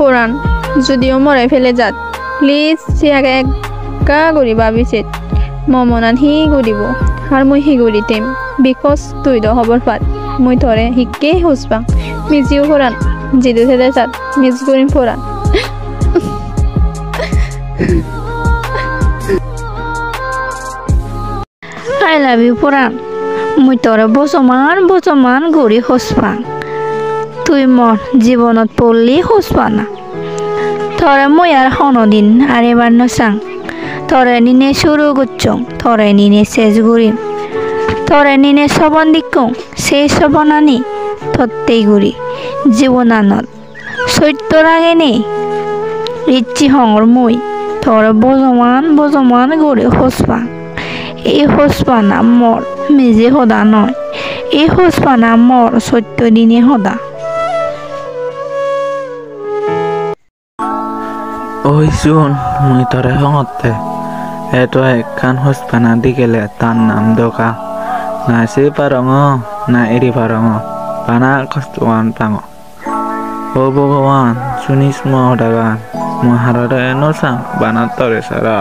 পুরাণ যদিও মরে ফেলে যাত প্লিজ সিয়াকে একা করি ভাবিছে মমনান হি করিব আর মই হি করিতেম বিকজ তুই দ খবর পাত মই ধরে হিকে হুসপাং মিজিও পুরাণ জিদু থেদে যাত মিজ করিম পুরাণ I love you পুরাণ মই তোরে বচমান ঘূৰি খোজপাং তুই মর জীবনত পড়লি খোজপা না তোরে মই আর হনদিন আর এবার নসাং তোরে নিনে শুরু করছং তোরে নিনে শেষ ঘুরিম তোরে নিনে সবন দিকং সেই সবনানি তত্তেই ঘুরি জীবনানত সত্যর আগে নেই রিচ্ছি হঙর মই তোরে বজমান ঘুরি খোজপাং এই হোসপা নাম মর মেজে সদা নয় এই হোসপা নাম মর সত্য দিনে সদা ওই শুন মুই তরে হঙতে এটো একখান হোসপানা দি গেলে তার নাম দোকা না সে পারঙ না এরি পারঙ বানা কষ্টবান পাঙ ও ভগবান শুনিস মহদাগান মহারদে নসাং বানা তরে সারা